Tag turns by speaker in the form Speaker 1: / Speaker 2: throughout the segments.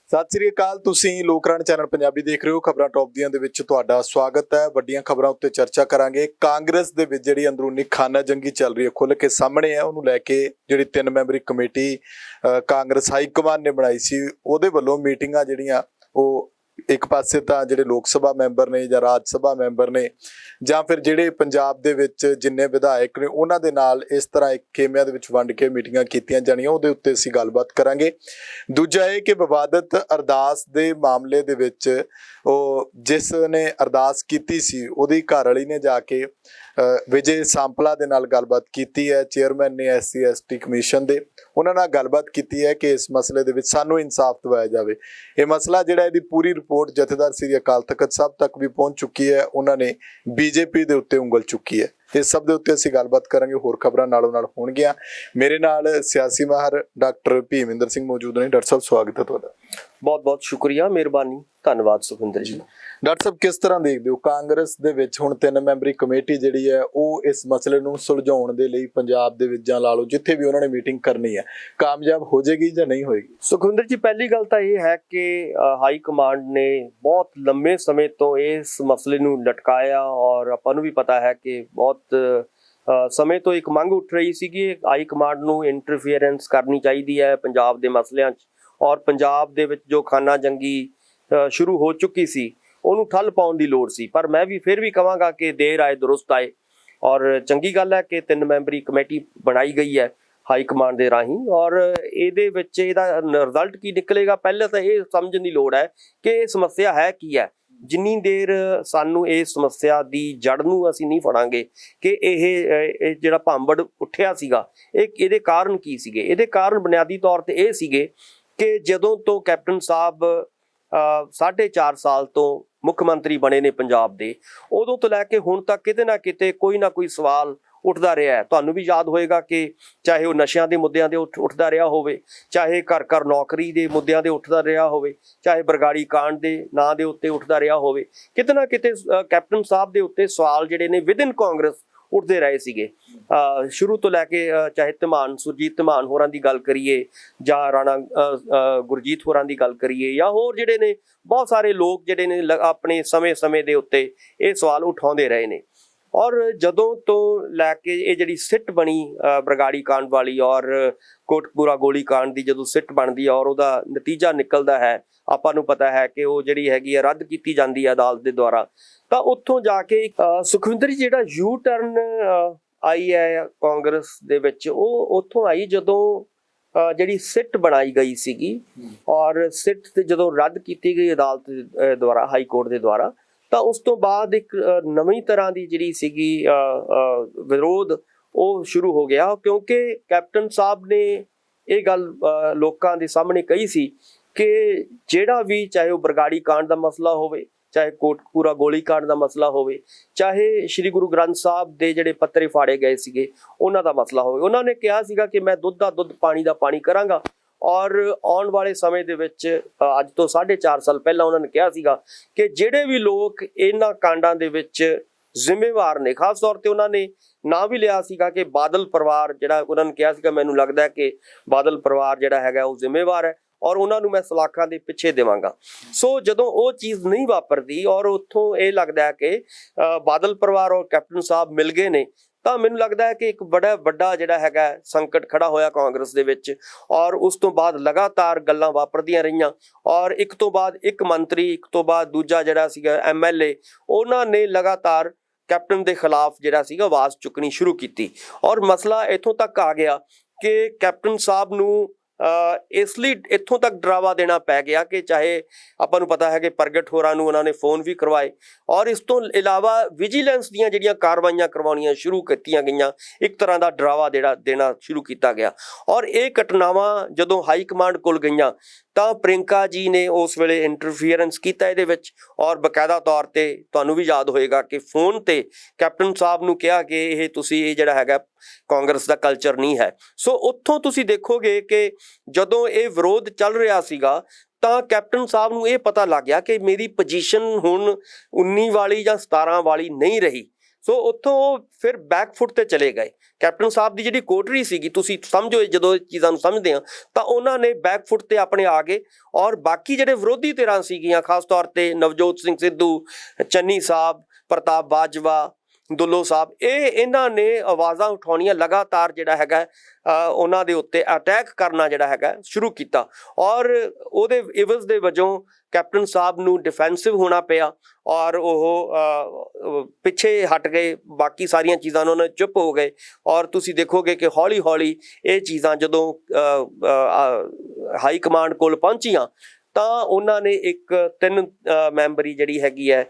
Speaker 1: ਸਤਿ ਸ੍ਰੀ ਅਕਾਲ। ਤੁਸੀਂ ਲੋਕਰਾਣ ਚੈਨਲ ਪੰਜਾਬੀ ਦੇਖ ਰਹੇ ਹੋ। ਖਬਰਾਂ ਟੌਪ ਦੀਆਂ ਦੇ ਵਿੱਚ ਤੁਹਾਡਾ ਸਵਾਗਤ ਹੈ। ਵੱਡੀਆਂ ਖਬਰਾਂ ਉੱਤੇ ਚਰਚਾ ਕਰਾਂਗੇ। ਕਾਂਗਰਸ ਦੇ ਵਿੱਚ ਜਿਹੜੀ ਅੰਦਰੂਨੀ ਖਾਨਾ ਜੰਗੀ ਚੱਲ ਰਹੀ ਹੈ ਖੁੱਲ੍ਹ ਕੇ ਸਾਹਮਣੇ ਹੈ। ਉਹਨੂੰ ਲੈ ਕੇ ਜਿਹੜੀ 3 memory committee Congress high command ਨੇ ਬਣਾਈ ਸੀ, ਉਹਦੇ ਵੱਲੋਂ ਮੀਟਿੰਗਾਂ ਜਿਹੜੀਆਂ ਉਹ ਇੱਕ ਪਾਸੇ ਤਾਂ ਜਿਹੜੇ ਲੋਕ ਸਭਾ ਮੈਂਬਰ ਨੇ ਜਾਂ ਰਾਜ ਸਭਾ ਮੈਂਬਰ ਨੇ ਜਾਂ ਫਿਰ ਜਿਹੜੇ ਪੰਜਾਬ ਦੇ ਵਿੱਚ ਜਿੰਨੇ ਵਿਧਾਇਕ ਨੇ ਉਹਨਾਂ ਦੇ ਨਾਲ ਇਸ ਤਰ੍ਹਾਂ ਇੱਕ ਖੇਮਿਆਂ ਦੇ ਵਿੱਚ ਵੰਡ ਕੇ ਮੀਟਿੰਗਾਂ ਕੀਤੀਆਂ ਜਾਣੀਆਂ, ਉਹਦੇ ਉੱਤੇ ਅਸੀਂ ਗੱਲਬਾਤ ਕਰਾਂਗੇ। ਦੂਜਾ ਇਹ ਕਿ ਵਿਵਾਦਤ ਅਰਦਾਸ ਦੇ ਮਾਮਲੇ ਦੇ ਵਿੱਚ ਉਹ ਜਿਸ ਨੇ ਅਰਦਾਸ ਕੀਤੀ ਸੀ ਉਹਦੀ ਘਰ ਵਾਲੀ ਨੇ ਜਾ ਕੇ ਵਿਜੇ ਸਾਂਪਲਾ ਦੇ ਨਾਲ ਗੱਲਬਾਤ ਕੀਤੀ ਹੈ। ਚੇਅਰਮੈਨ ਨੇ SC/ST ਕਮਿਸ਼ਨ ਦੇ, ਉਹਨਾਂ ਨਾਲ ਗੱਲਬਾਤ ਕੀਤੀ ਹੈ ਕਿ ਇਸ ਮਸਲੇ ਦੇ ਵਿੱਚ ਸਾਨੂੰ ਇਨਸਾਫ ਦਿਵਾਇਆ ਜਾਵੇ। ਇਹ ਮਸਲਾ ਜਿਹੜਾ ਇਹਦੀ ਪੂਰੀ ਰਿਪੋਰਟ ਜਥੇਦਾਰ ਸ੍ਰੀ ਅਕਾਲ ਤਖਤ ਸਾਹਿਬ ਤੱਕ ਵੀ ਪਹੁੰਚ ਚੁੱਕੀ ਹੈ। ਉਹਨਾਂ ਨੇ BJP ਦੇ ਉੱਤੇ ਉਂਗਲ ਚੁੱਕੀ ਹੈ। ਇਸ ਸਭ ਦੇ ਉੱਤੇ ਅਸੀਂ ਗੱਲਬਾਤ ਕਰਾਂਗੇ। ਹੋਰ ਖਬਰਾਂ ਨਾਲੋਂ ਨਾਲ ਹੋਣਗੀਆਂ। ਮੇਰੇ ਨਾਲ ਸਿਆਸੀ ਮਾਹਰ ਡਾਕਟਰ ਭੀਮਿੰਦਰ ਸਿੰਘ ਮੌਜੂਦ ਨੇ। ਡਾਕਟਰ ਸਾਹਿਬ ਸਵਾਗਤ ਹੈ ਤੁਹਾਡਾ।
Speaker 2: ਬਹੁਤ ਬਹੁਤ ਸ਼ੁਕਰੀਆ, ਮਿਹਰਬਾਨੀ, ਧੰਨਵਾਦ ਸੁਖਿੰਦਰ ਜੀ।
Speaker 1: ਡਾਕਟਰ ਸਾਹਿਬ ਕਿਸ ਤਰ੍ਹਾਂ ਦੇਖਦੇ ਹੋ ਕਾਂਗਰਸ ਦੇ ਵਿੱਚ ਹੁਣ 3 ਮੈਂਬਰੀ ਕਮੇਟੀ ਜਿਹੜੀ ਹੈ ਉਹ ਇਸ ਮਸਲੇ ਨੂੰ ਸੁਲਝਾਉਣ ਦੇ ਲਈ ਪੰਜਾਬ ਦੇ ਵਿੱਚ ਜਾਂ ਲਾ ਲਓ ਜਿੱਥੇ ਵੀ ਉਹਨਾਂ ਨੇ ਮੀਟਿੰਗ ਕਰਨੀ ਹੈ ਕਾਮਯਾਬ ਹੋ ਜਾਏਗੀ ਜਾਂ ਨਹੀਂ ਹੋਏਗੀ?
Speaker 2: ਸੁਖਿੰਦਰ ਜੀ, ਪਹਿਲੀ ਗੱਲ ਤਾਂ ਇਹ ਹੈ ਕਿ ਹਾਈ ਕਮਾਂਡ ਨੇ ਬਹੁਤ ਲੰਮੇ ਸਮੇਂ ਤੋਂ ਇਸ ਮਸਲੇ ਨੂੰ ਲਟਕਾਇਆ ਔਰ ਆਪਾਂ ਨੂੰ ਵੀ ਪਤਾ ਹੈ ਕਿ ਬਹੁਤ ਸਮੇਂ ਤੋਂ ਇੱਕ ਮੰਗ ਉੱਠ ਰਹੀ ਸੀਗੀ ਹਾਈ ਕਮਾਂਡ ਨੂੰ ਇੰਟਰਫੀਅਰੈਂਸ ਕਰਨੀ ਚਾਹੀਦੀ ਹੈ ਪੰਜਾਬ ਦੇ ਮਸਲਿਆਂ 'ਚ, ਔਰ ਪੰਜਾਬ ਦੇ ਵਿੱਚ ਜੋ ਖਾਨਾ ਜੰਗੀ ਸ਼ੁਰੂ ਹੋ ਚੁੱਕੀ ਸੀ ਉਹਨੂੰ ਠੱਲ ਪਾਉਣ ਦੀ ਲੋੜ ਸੀ। ਪਰ ਮੈਂ ਵੀ ਫਿਰ ਵੀ ਕਹਾਂਗਾ ਕਿ ਦੇਰ ਆਏ ਦੁਰਸਤ ਆਏ, ਔਰ ਚੰਗੀ ਗੱਲ ਹੈ ਕਿ 3 ਮੈਂਬਰੀ ਕਮੇਟੀ ਬਣਾਈ ਗਈ ਹੈ ਹਾਈ ਕਮਾਂਡ ਦੇ ਰਾਹੀਂ। ਔਰ ਇਹਦੇ ਵਿੱਚ ਇਹਦਾ ਰਿਜ਼ਲਟ ਕੀ ਨਿਕਲੇਗਾ, ਪਹਿਲਾਂ ਤਾਂ ਇਹ ਸਮਝਣ ਦੀ ਲੋੜ ਹੈ ਕਿ ਇਹ ਸਮੱਸਿਆ ਹੈ ਕੀ ਹੈ। ਜਿੰਨੀ ਦੇਰ ਸਾਨੂੰ ਇਹ ਸਮੱਸਿਆ ਦੀ ਜੜ ਨੂੰ ਅਸੀਂ ਨਹੀਂ ਫੜਾਂਗੇ ਕਿ ਇਹ ਜਿਹੜਾ ਭਾਂਬੜ ਉੱਠਿਆ ਸੀਗਾ ਇਹਦੇ ਕਾਰਨ ਕੀ ਸੀਗੇ। ਇਹਦੇ ਕਾਰਨ ਬੁਨਿਆਦੀ ਤੌਰ ਤੇ ਇਹ ਸੀਗੇ ਕਿ ਜਦੋਂ ਤੋਂ ਕੈਪਟਨ ਸਾਹਿਬ 4.5 ਸਾਲ ਤੋਂ ਮੁੱਖ ਮੰਤਰੀ ਬਣੇ ਨੇ ਪੰਜਾਬ ਦੇ, ਉਦੋਂ ਤੋਂ ਲੈ ਕੇ ਹੁਣ ਤੱਕ ਕਿਤੇ ਨਾ ਕਿਤੇ ਕੋਈ ਨਾ ਕੋਈ ਸਵਾਲ ਉੱਠਦਾ ਰਿਹਾ ਹੈ। ਤੁਹਾਨੂੰ ਵੀ ਯਾਦ ਹੋਏਗਾ ਕਿ ਚਾਹੇ ਉਹ ਨਸ਼ਿਆਂ ਦੇ ਮੁੱਦਿਆਂ ਦੇ ਉੱਠਦਾ ਰਿਹਾ ਹੋਵੇ, ਚਾਹੇ ਘਰ ਘਰ ਨੌਕਰੀ ਦੇ ਮੁੱਦਿਆਂ ਦੇ ਉੱਠਦਾ ਰਿਹਾ ਹੋਵੇ, ਚਾਹੇ ਬਰਗਾੜੀ ਕਾਂਡ ਦੇ ਨਾਂ ਦੇ ਉੱਤੇ ਉੱਠਦਾ ਰਿਹਾ ਹੋਵੇ, ਕਿਤੇ ਨਾ ਕਿਤੇ ਕੈਪਟਨ ਸਾਹਿਬ ਦੇ ਉੱਤੇ ਸਵਾਲ ਜਿਹੜੇ ਨੇ ਵਿਦਿਨ ਕਾਂਗਰਸ ਉੱਠਦੇ ਰਹੇ ਸੀਗੇ ਸ਼ੁਰੂ ਤੋਂ ਲੈ ਕੇ। ਚਾਹੇ ਸੁਰਜੀਤ ਧਮਾਨ ਹੋਰਾਂ ਦੀ ਗੱਲ ਕਰੀਏ ਜਾਂ ਰਾਣਾ ਗੁਰਜੀਤ ਹੋਰਾਂ ਦੀ ਗੱਲ ਕਰੀਏ ਜਾਂ ਹੋਰ ਜਿਹੜੇ ਨੇ ਬਹੁਤ ਸਾਰੇ ਲੋਕ ਜਿਹੜੇ ਨੇ ਆਪਣੇ ਸਮੇਂ ਦੇ ਉੱਤੇ ਇਹ ਸਵਾਲ ਉਠਾਉਂਦੇ ਰਹੇ ਨੇ। ਔਰ ਜਦੋਂ ਤੋਂ ਲੈ ਕੇ ਇਹ ਜਿਹੜੀ ਸਿੱਟ ਬਣੀ ਬਰਗਾੜੀ ਕਾਂਡ ਵਾਲੀ ਔਰ ਕੋਟਕਪੂਰਾ ਗੋਲੀ ਕਾਂਡ ਦੀ ਜਦੋਂ ਸਿੱਟ ਬਣਦੀ ਹੈ ਔਰ ਉਹਦਾ ਨਤੀਜਾ ਨਿਕਲਦਾ ਹੈ, ਆਪਾਂ ਨੂੰ ਪਤਾ ਹੈ ਕਿ ਉਹ ਜਿਹੜੀ ਹੈਗੀ ਹੈ ਰੱਦ ਕੀਤੀ ਜਾਂਦੀ ਹੈ ਅਦਾਲਤ ਦੇ ਦੁਆਰਾ, ਤਾਂ ਉੱਥੋਂ ਜਾ ਕੇ ਸੁਖਵਿੰਦਰ ਜੀ ਜਿਹੜਾ ਯੂ ਟਰਨ ਆਈ ਹੈ ਕਾਂਗਰਸ ਦੇ ਵਿੱਚ, ਉਹ ਉੱਥੋਂ ਆਈ ਜਦੋਂ ਜਿਹੜੀ ਸਿੱਟ ਬਣਾਈ ਗਈ ਸੀਗੀ ਔਰ ਸਿੱਟ ਤੇ ਜਦੋਂ ਰੱਦ ਕੀਤੀ ਗਈ ਅਦਾਲਤ ਦੁਆਰਾ, ਹਾਈ ਕੋਰਟ ਦੇ ਦੁਆਰਾ, ਤਾਂ ਉਸ ਤੋਂ ਬਾਅਦ ਇੱਕ ਨਵੀਂ ਤਰ੍ਹਾਂ ਦੀ ਜਿਹੜੀ ਸੀਗੀ ਵਿਰੋਧ ਉਹ ਸ਼ੁਰੂ ਹੋ ਗਿਆ। ਕਿਉਂਕਿ ਕੈਪਟਨ ਸਾਹਿਬ ਨੇ ਇਹ ਗੱਲ ਲੋਕਾਂ ਦੇ ਸਾਹਮਣੇ ਕਹੀ ਸੀ ਕਿ ਜਿਹੜਾ ਵੀ, ਚਾਹੇ ਉਹ ਬਰਗਾੜੀ ਕਾਂਡ ਦਾ ਮਸਲਾ ਹੋਵੇ, ਚਾਹੇ ਕੋਟਕਪੂਰਾ ਗੋਲੀ ਕਾਂਡ ਦਾ ਮਸਲਾ ਹੋਵੇ, ਚਾਹੇ ਸ਼੍ਰੀ ਗੁਰੂ ਗ੍ਰੰਥ ਸਾਹਿਬ ਦੇ ਜਿਹੜੇ ਪੱਤਰੇ ਫਾੜੇ ਗਏ ਸੀਗੇ ਉਹਨਾਂ ਦਾ ਮਸਲਾ ਹੋਵੇ, ਉਹਨਾਂ ਨੇ ਕਿਹਾ ਸੀਗਾ ਕਿ ਮੈਂ ਦੁੱਧ ਦਾ ਦੁੱਧ, ਪਾਣੀ ਦਾ ਪਾਣੀ ਕਰਾਂਗਾ। ਔਰ ਆਉਣ ਵਾਲੇ ਸਮੇਂ ਦੇ ਵਿੱਚ ਅੱਜ ਤੋਂ 4.5 ਸਾਲ ਪਹਿਲਾਂ ਉਹਨਾਂ ਨੇ ਕਿਹਾ ਸੀਗਾ ਕਿ ਜਿਹੜੇ ਵੀ ਲੋਕ ਇਹਨਾਂ ਕਾਂਡਾਂ ਦੇ ਵਿੱਚ ਜ਼ਿੰਮੇਵਾਰ ਨੇ, ਖਾਸ ਤੌਰ ਤੇ ਉਹਨਾਂ ਨੇ ਨਾਂ ਵੀ ਲਿਆ ਸੀਗਾ ਕਿ ਬਾਦਲ ਪਰਿਵਾਰ, ਜਿਹੜਾ ਉਹਨਾਂ ਨੇ ਕਿਹਾ ਸੀਗਾ ਮੈਨੂੰ ਲੱਗਦਾ ਕਿ ਬਾਦਲ ਪਰਿਵਾਰ ਜਿਹੜਾ ਹੈਗਾ ਉਹ ਜ਼ਿੰਮੇਵਾਰ ਹੈ ਔਰ ਉਹਨਾਂ ਨੂੰ ਮੈਂ ਸਲਾਖਾਂ ਦੇ ਪਿੱਛੇ ਦੇਵਾਂਗਾ। ਸੋ ਜਦੋਂ ਉਹ ਚੀਜ਼ ਨਹੀਂ ਵਾਪਰਦੀ ਔਰ ਉੱਥੋਂ ਇਹ ਲੱਗਦਾ ਹੈ ਕਿ ਬਾਦਲ ਪਰਿਵਾਰ ਔਰ ਕੈਪਟਨ ਸਾਹਿਬ ਮਿਲ ਗਏ ਨੇ, ਤਾਂ ਮੈਨੂੰ ਲੱਗਦਾ ਹੈ ਕਿ ਇੱਕ ਬੜਾ ਵੱਡਾ ਜਿਹੜਾ ਹੈਗਾ ਸੰਕਟ ਖੜਾ ਹੋਇਆ ਕਾਂਗਰਸ ਦੇ ਵਿੱਚ। ਔਰ ਉਸ ਤੋਂ ਬਾਅਦ ਲਗਾਤਾਰ ਗੱਲਾਂ ਵਾਪਰਦੀਆਂ ਰਹੀਆਂ ਔਰ ਇੱਕ ਤੋਂ ਬਾਅਦ ਇੱਕ ਮੰਤਰੀ, ਇੱਕ ਤੋਂ ਬਾਅਦ ਦੂਜਾ ਜਿਹੜਾ ਸੀਗਾ MLA, ਉਹਨਾਂ ਨੇ ਲਗਾਤਾਰ ਕੈਪਟਨ ਦੇ ਖਿਲਾਫ ਜਿਹੜਾ ਸੀਗਾ ਆਵਾਜ਼ ਚੁੱਕਣੀ ਸ਼ੁਰੂ ਕੀਤੀ। ਔਰ ਮਸਲਾ ਇੱਥੋਂ ਤੱਕ ਆ ਗਿਆ ਕਿ ਕੈਪਟਨ ਸਾਹਿਬ ਨੂੰ ਇਸ ਲਈ ਇੱਥੋਂ ਤੱਕ ਡਰਾਵਾ ਦੇਣਾ ਪੈ ਗਿਆ ਕਿ ਚਾਹੇ ਆਪਾਂ ਨੂੰ ਪਤਾ ਹੈ ਕਿ ਪ੍ਰਗਟ ਹੋਰਾਂ ਨੂੰ ਉਹਨਾਂ ਨੇ ਫੋਨ ਵੀ ਕਰਵਾਏ ਔਰ ਇਸ ਤੋਂ ਇਲਾਵਾ ਵਿਜੀਲੈਂਸ ਦੀਆਂ ਜਿਹੜੀਆਂ ਕਾਰਵਾਈਆਂ ਕਰਵਾਉਣੀਆਂ ਸ਼ੁਰੂ ਕੀਤੀਆਂ ਗਈਆਂ, ਇੱਕ ਤਰ੍ਹਾਂ ਦਾ ਡਰਾਵਾ ਦੇਣਾ ਸ਼ੁਰੂ ਕੀਤਾ ਗਿਆ। ਔਰ ਇਹ ਘਟਨਾਵਾਂ ਜਦੋਂ ਹਾਈ ਕਮਾਂਡ ਕੋਲ ਗਈਆਂ ਤਾਂ ਪ੍ਰਿੰਕਾ ਜੀ ਨੇ ਉਸ ਵੇਲੇ ਇੰਟਰਫੀਅਰੈਂਸ ਕੀਤਾ ਇਹਦੇ ਵਿੱਚ ਔਰ ਬਕਾਇਦਾ ਤੌਰ ਤੇ ਤੁਹਾਨੂੰ ਵੀ ਯਾਦ ਹੋਏਗਾ ਕਿ ਫੋਨ ਤੇ ਕੈਪਟਨ ਸਾਹਿਬ ਨੂੰ ਕਿਹਾ ਕਿ ਇਹ ਤੁਸੀਂ ਇਹ ਜਿਹੜਾ ਹੈਗਾ ਕਾਂਗਰਸ ਦਾ ਕਲਚਰ ਨਹੀਂ ਹੈ। ਸੋ ਉੱਥੋਂ ਤੁਸੀਂ ਦੇਖੋਗੇ ਕਿ ਜਦੋਂ ਇਹ ਵਿਰੋਧ ਚੱਲ ਰਿਹਾ ਸੀਗਾ ਤਾਂ ਕੈਪਟਨ ਸਾਹਿਬ ਨੂੰ ਇਹ ਪਤਾ ਲੱਗ ਗਿਆ ਕਿ ਮੇਰੀ ਪੋਜੀਸ਼ਨ ਹੁਣ 19 ਵਾਲੀ ਜਾਂ 17 ਵਾਲੀ ਨਹੀਂ ਰਹੀ। ਸੋ ਉੱਥੋਂ ਉਹ ਫਿਰ ਬੈਕਫੁੱਟ ਤੇ ਚਲੇ ਗਏ। ਕੈਪਟਨ ਸਾਹਿਬ ਦੀ ਜਿਹੜੀ ਕੋਟਰੀ ਸੀਗੀ, ਤੁਸੀਂ ਸਮਝੋ ਜਦੋਂ ਇਹ ਚੀਜ਼ਾਂ ਨੂੰ ਸਮਝਦੇ ਆ ਤਾਂ ਉਹਨਾਂ ਨੇ ਬੈਕਫੁੱਟ ਤੇ ਆਪਣੇ ਆ ਗਏ, ਔਰ ਬਾਕੀ ਜਿਹੜੇ ਵਿਰੋਧੀ ਧਿਰਾਂ ਸੀਗੀਆਂ, ਖਾਸ ਤੌਰ ਤੇ ਨਵਜੋਤ ਸਿੰਘ ਸਿੱਧੂ, ਚੰਨੀ ਸਾਹਿਬ, ਪ੍ਰਤਾਪ ਬਾਜਵਾ, ਦੁੱਲੋ ਸਾਹਿਬ, ਇਹਨਾਂ ਨੇ ਆਵਾਜ਼ਾਂ ਉਠਾਉਣੀਆਂ ਲਗਾਤਾਰ ਜਿਹੜਾ ਹੈਗਾ ਉਹਨਾਂ ਦੇ ਉੱਤੇ ਅਟੈਕ ਕਰਨਾ ਜਿਹੜਾ ਹੈਗਾ ਸ਼ੁਰੂ ਕੀਤਾ, ਔਰ ਉਹਦੇ ਇਵਜ਼ ਦੇ ਵਜੋਂ ਕੈਪਟਨ ਸਾਹਿਬ ਨੂੰ ਡਿਫੈਂਸਿਵ ਹੋਣਾ ਪਿਆ ਔਰ ਉਹ ਪਿੱਛੇ ਹਟ ਗਏ, ਬਾਕੀ ਸਾਰੀਆਂ ਚੀਜ਼ਾਂ ਉਹਨਾਂ ਨੇ ਚੁੱਪ ਹੋ ਗਏ। ਔਰ ਤੁਸੀਂ ਦੇਖੋਗੇ ਕਿ ਹੌਲੀ ਹੌਲੀ ਇਹ ਚੀਜ਼ਾਂ ਜਦੋਂ ਹਾਈ ਕਮਾਂਡ ਕੋਲ ਪਹੁੰਚੀਆਂ ਤਾਂ ਉਹਨਾਂ ਨੇ ਇੱਕ 3 ਮੈਂਬਰੀ ਜਿਹੜੀ ਹੈਗੀ ਹੈ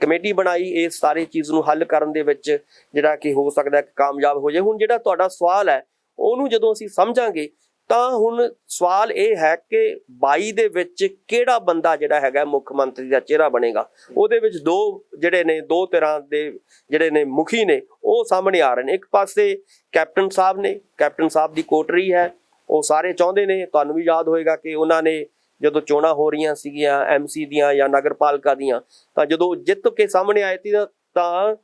Speaker 2: ਕਮੇਟੀ ਬਣਾਈ ਇਸ ਸਾਰੇ ਚੀਜ਼ ਨੂੰ ਹੱਲ ਕਰਨ ਦੇ ਵਿੱਚ, ਜਿਹੜਾ ਕਿ ਹੋ ਸਕਦਾ ਕਿ ਕਾਮਯਾਬ ਹੋ ਜਾਏ। ਹੁਣ ਜਿਹੜਾ ਤੁਹਾਡਾ ਸਵਾਲ ਹੈ ਉਹਨੂੰ ਜਦੋਂ ਅਸੀਂ ਸਮਝਾਂਗੇ ਤਾਂ ਹੁਣ ਸਵਾਲ ਇਹ ਹੈ ਕਿ 22 ਦੇ ਵਿੱਚ ਕਿਹੜਾ ਬੰਦਾ ਜਿਹੜਾ ਹੈਗਾ ਮੁੱਖ ਮੰਤਰੀ ਦਾ ਚਿਹਰਾ ਬਣੇਗਾ। ਉਹਦੇ ਵਿੱਚ ਦੋ ਤਰ੍ਹਾਂ ਦੇ ਜਿਹੜੇ ਨੇ ਮੁਖੀ ਨੇ ਉਹ ਸਾਹਮਣੇ ਆ ਰਹੇ ਨੇ। ਇੱਕ ਪਾਸੇ ਕੈਪਟਨ ਸਾਹਿਬ ਨੇ, ਕੈਪਟਨ ਸਾਹਿਬ ਦੀ ਕੋਟਰੀ ਹੈ, ਉਹ ਸਾਰੇ ਚਾਹੁੰਦੇ ਨੇ, ਤੁਹਾਨੂੰ ਵੀ ਯਾਦ ਹੋਏਗਾ ਕਿ ਉਹਨਾਂ ਨੇ ਜਦੋਂ ਚੋਣਾਂ ਹੋ ਰਹੀਆਂ ਸੀਗੀਆਂ MC ਦੀਆਂ ਜਾਂ ਨਗਰਪਾਲਿਕਾ ਦੀਆਂ, ਤਾਂ ਜਦੋਂ ਜਿੱਤ ਕੇ ਸਾਹਮਣੇ ਆਏ ਸੀ ਤਾਂ